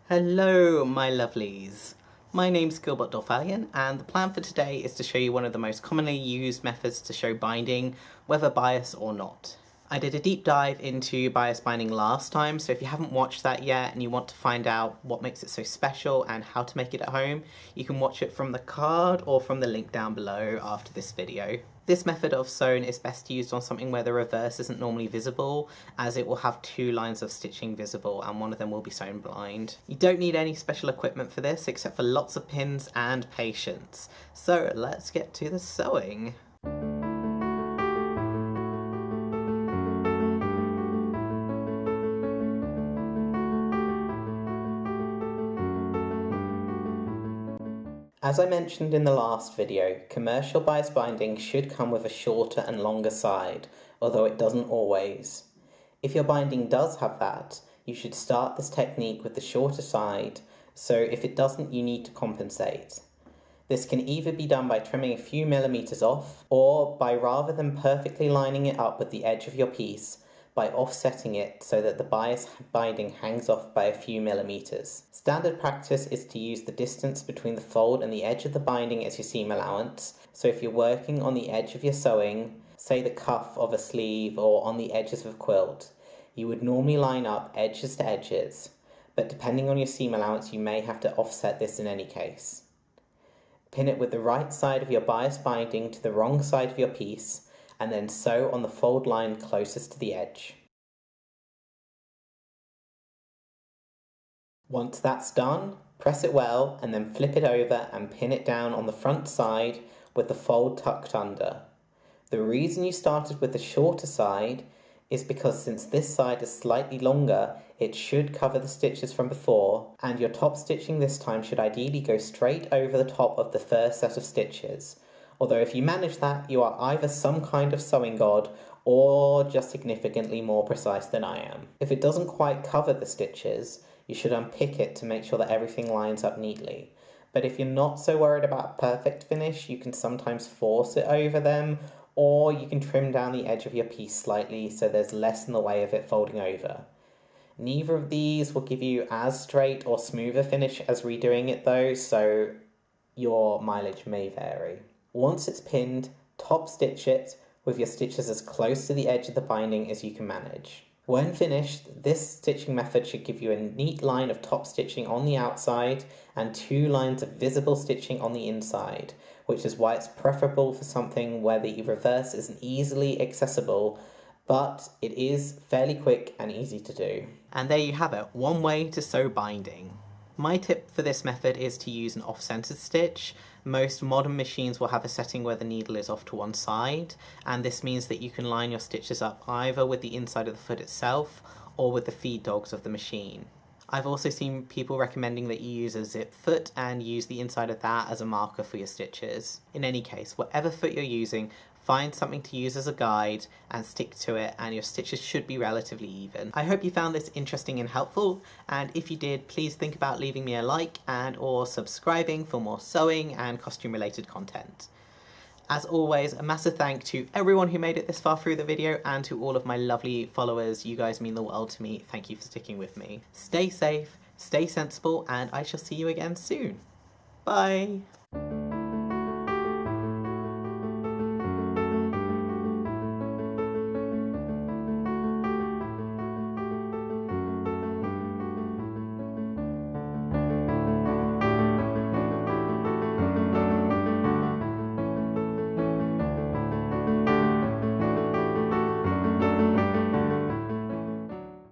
Hello, my lovelies. My name's Gilbert Dolthalion, and the plan for today is to show you one of the most commonly used methods to show binding, whether bias or not. I did a deep dive into bias binding last time, so if you haven't watched that yet and you want to find out what makes it so special and how to make it at home, you can watch it from the card or from the link down below after this video. This method of sewn is best used on something where the reverse isn't normally visible, as it will have two lines of stitching visible and one of them will be sewn blind. You don't need any special equipment for this except for lots of pins and patience. So let's get to the sewing. As I mentioned in the last video, commercial bias binding should come with a shorter and longer side, although it doesn't always. If your binding does have that, you should start this technique with the shorter side, so if it doesn't, you need to compensate. This can either be done by trimming a few millimeters off, or by rather than perfectly lining it up with the edge of your piece, by offsetting it so that the bias binding hangs off by a few millimeters. Standard practice is to use the distance between the fold and the edge of the binding as your seam allowance, so if you're working on the edge of your sewing, say the cuff of a sleeve or on the edges of a quilt, you would normally line up edges to edges, but depending on your seam allowance you may have to offset this in any case. Pin it with the right side of your bias binding to the wrong side of your piece, and then sew on the fold line closest to the edge. Once that's done, press it well and then flip it over and pin it down on the front side with the fold tucked under. The reason you started with the shorter side is because since this side is slightly longer, it should cover the stitches from before, and your top stitching this time should ideally go straight over the top of the first set of stitches. Although if you manage that, you are either some kind of sewing god or just significantly more precise than I am. If it doesn't quite cover the stitches, you should unpick it to make sure that everything lines up neatly. But if you're not so worried about perfect finish, you can sometimes force it over them, or you can trim down the edge of your piece slightly so there's less in the way of it folding over. Neither of these will give you as straight or smooth a finish as redoing it though, so your mileage may vary. Once it's pinned, top stitch it with your stitches as close to the edge of the binding as you can manage. When finished, this stitching method should give you a neat line of top stitching on the outside and two lines of visible stitching on the inside, which is why it's preferable for something where the reverse isn't easily accessible, but it is fairly quick and easy to do. And there you have it, one way to sew binding. My tip for this method is to use an off-centered stitch. Most modern machines will have a setting where the needle is off to one side, and this means that you can line your stitches up either with the inside of the foot itself or with the feed dogs of the machine. I've also seen people recommending that you use a zip foot and use the inside of that as a marker for your stitches. In any case, whatever foot you're using, find something to use as a guide and stick to it, and your stitches should be relatively even. I hope you found this interesting and helpful, and if you did, please think about leaving me a like and or subscribing for more sewing and costume related content. As always, a massive thank to everyone who made it this far through the video and to all of my lovely followers. You guys mean the world to me. Thank you for sticking with me. Stay safe, stay sensible, and I shall see you again soon. Bye!